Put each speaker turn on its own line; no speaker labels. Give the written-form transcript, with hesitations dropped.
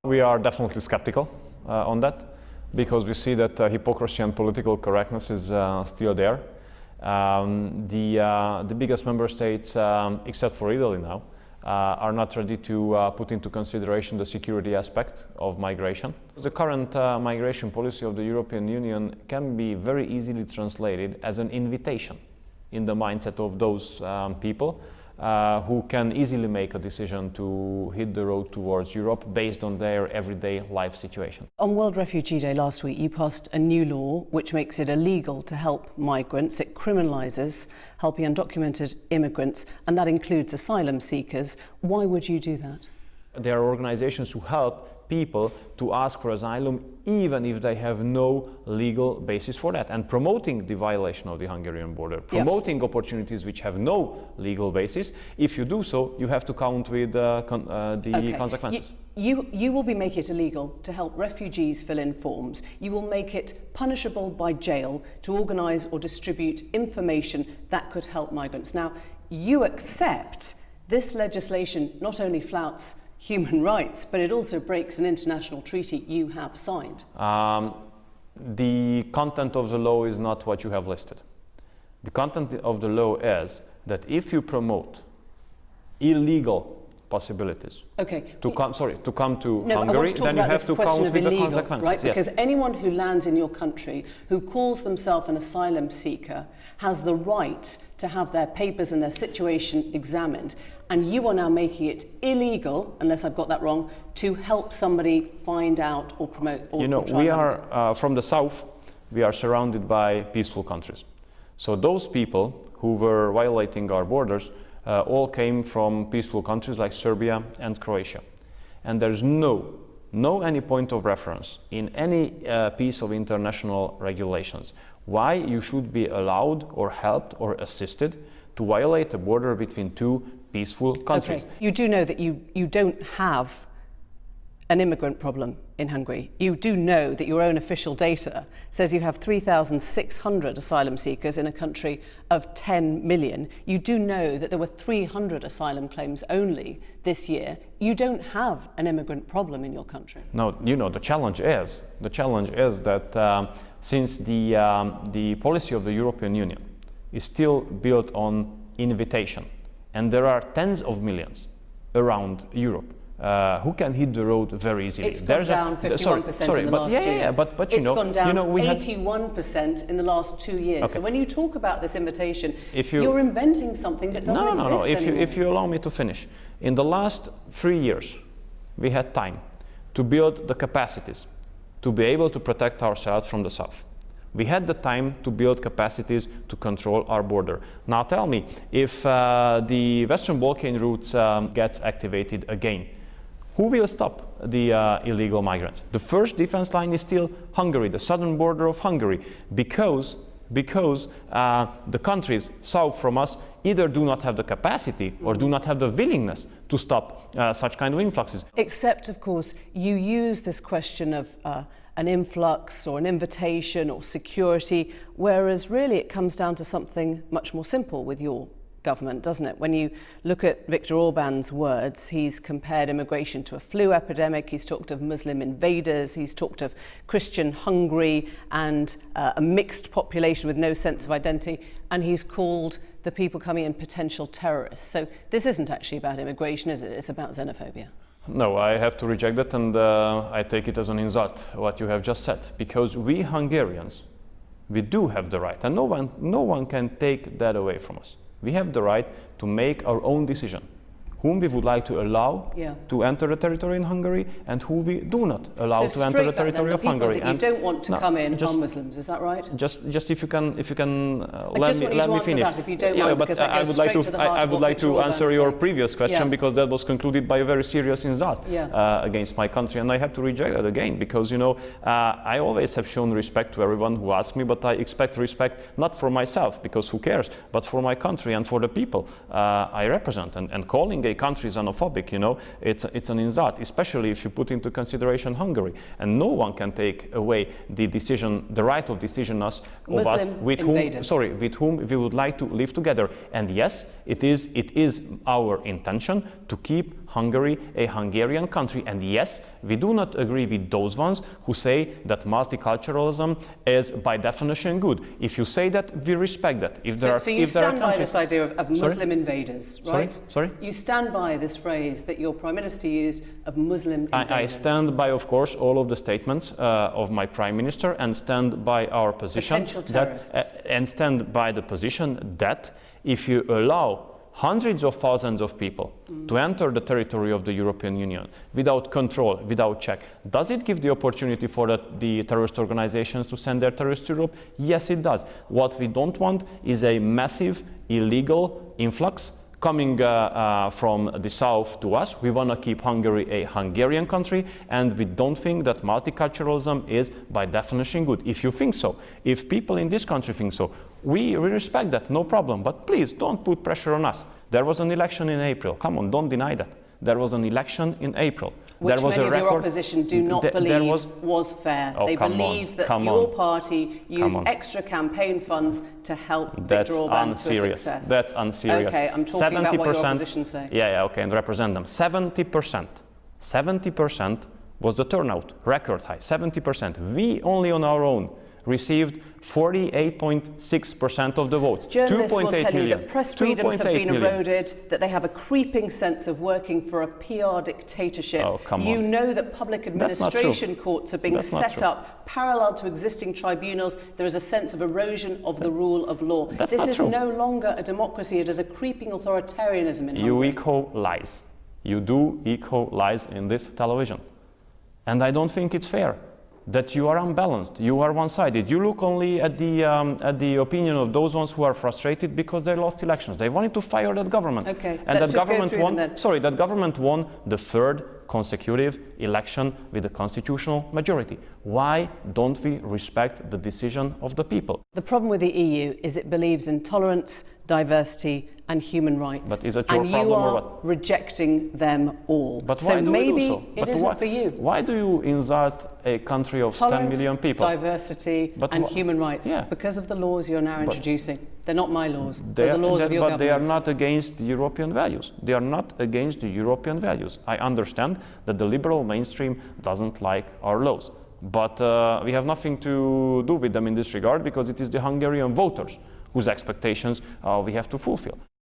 We are definitely skeptical on that, because we see that hypocrisy and political correctness is still there. The biggest member states, except for Italy now, are not ready to put into consideration the security aspect of migration. The current migration policy of the European Union can be very easily translated as an invitation in the mindset of those people who can easily make a decision to hit the road towards Europe based on their everyday life situation.
On World Refugee Day last week, you passed a new law which makes it illegal to help migrants. It criminalises helping undocumented immigrants, and that includes asylum seekers. Why would you do that?
There are organizations who help people to ask for asylum even if they have no legal basis for that, and promoting the violation of the Hungarian border, promoting opportunities which have no legal basis. If you do so, you have to count with the consequences.
You will be making it illegal to help refugees fill in forms. You will make it punishable by jail to organise or distribute information that could help migrants. Now, you accept this legislation not only flouts human rights, but it also breaks an international treaty you have signed.
The content of the law is not what you have listed. The content of the law is that if you promote illegal possibilities to come to Hungary, then you have to count with the consequences.
Right? Because anyone who lands in your country who calls themselves an asylum seeker has the right to have their papers and their situation examined. And you are now making it illegal, unless I've got that wrong, to help somebody find out or promote or
we are from the south, we are surrounded by peaceful countries. So those people who were violating our borders all came from peaceful countries like Serbia and Croatia. And there's no any point of reference in any piece of international regulations why you should be allowed or helped or assisted to violate a border between two peaceful countries.
Okay. You do know that you don't have an immigrant problem in Hungary. You do know that your own official data says you have 3,600 asylum seekers in a country of 10 million. You do know that there were 300 asylum claims only this year. You don't have an immigrant problem in your country.
No, the challenge is that since the policy of the European Union is still built on invitation, and there are tens of millions around Europe who can hit the road very easily.
It's gone down 51% in the last year.
But
it's gone down 81% in the last 2 years. Okay. So when you talk about this invitation, you're inventing something that doesn't exist anymore.
If you allow me to finish. In the last 3 years, we had time to build the capacities to be able to protect ourselves from the south. We had the time to build capacities to control our border. Now tell me, if the Western Balkan routes gets activated again, who will stop the illegal migrants? The first defense line is still Hungary, the southern border of Hungary, because the countries south from us either do not have the capacity or do not have the willingness to stop such kind of influxes.
Except, of course, you use this question of an influx or an invitation or security, whereas really it comes down to something much more simple with your government, doesn't it? When you look at Viktor Orban's words, he's compared immigration to a flu epidemic, he's talked of Muslim invaders, he's talked of Christian Hungary and a mixed population with no sense of identity, and he's called the people coming in potential terrorists. So this isn't actually about immigration, is it? It's about xenophobia.
No, I have to reject that, and I take it as an insult, what you have just said, because we Hungarians, we do have the right, and no one can take that away from us. We have the right to make our own decision, whom we would like to allow to enter the territory in Hungary and who we do not allow to enter the territory of Hungary.
That you don't want to come in are Muslims, is that right?
Just if you can let me finish.
That if you don't mind, because that goes straight to the heart
I would like to answer your previous question, because that was concluded by a very serious insult against my country, and I have to reject that again, because I always have shown respect to everyone who asks me, but I expect respect not for myself, because who cares, but for my country and for the people I represent, and calling okay, country is xenophobic, you know, it's an insult, especially if you put into consideration Hungary. And no one can take away the right of decision of us with whom we would like to live together. And yes, it is our intention to keep Hungary a Hungarian country. And yes, we do not agree with those ones who say that multiculturalism is by definition good. If you say that, we respect that.
So you stand by this idea of Muslim invaders, right?
Sorry?
You stand by this phrase that your Prime Minister used of Muslim invaders?
I stand by, of course, all of the statements of my Prime Minister, and stand by our position.
Potential terrorists.
And stand by the position that if you allow hundreds of thousands of people to enter the territory of the European Union without control, without check, does it give the opportunity for the terrorist organizations to send their terrorists to Europe? Yes, it does. What we don't want is a massive illegal influx coming from the south to us. We want to keep Hungary a Hungarian country, and we don't think that multiculturalism is by definition good. If you think so, if people in this country think so, we respect that, no problem. But please don't put pressure on us. There was an election in April. Come on, don't deny that. There was an election in April.
Which many of your opposition do not believe was fair. They believe that your party used extra campaign funds to help Viktor Orbán to a success.
That's unserious.
Okay, I'm talking about what your opposition say.
Yeah, okay, and represent them. 70%. 70% was the turnout, record high, 70%. We only on our own received 48.6% of the votes.
Journalists will tell you that press freedoms have been eroded, that they have a creeping sense of working for a PR dictatorship.
Oh, come on.
You know that public administration courts are being set up parallel to existing tribunals. There is a sense of erosion of the rule of law. This is no longer a democracy. It is a creeping authoritarianism in Hungary.
You echo lies. You do echo lies in this television. And I don't think it's fair that you are unbalanced, you are one-sided. You look only at the opinion of those ones who are frustrated because they lost elections. They wanted to fire that government.
Okay,
and that government won. That government won the third consecutive election with a constitutional majority. Why don't we respect the decision of the people?
The problem with the EU is it believes in tolerance, diversity and human rights.
But is it your problem
you are
or what?
Rejecting them all.
But why do
maybe
we do so?
It isn't for you.
Why do you insult a country of
Tolerance,
10 million people?
Diversity and human rights.
Yeah.
Because of the laws you're now introducing. They're not my laws. They're the laws of your government.
But they are not against the European values. They are not against the European values. I understand that the liberal mainstream doesn't like our laws. But we have nothing to do with them in this regard, because it is the Hungarian voters whose expectations we have to fulfill.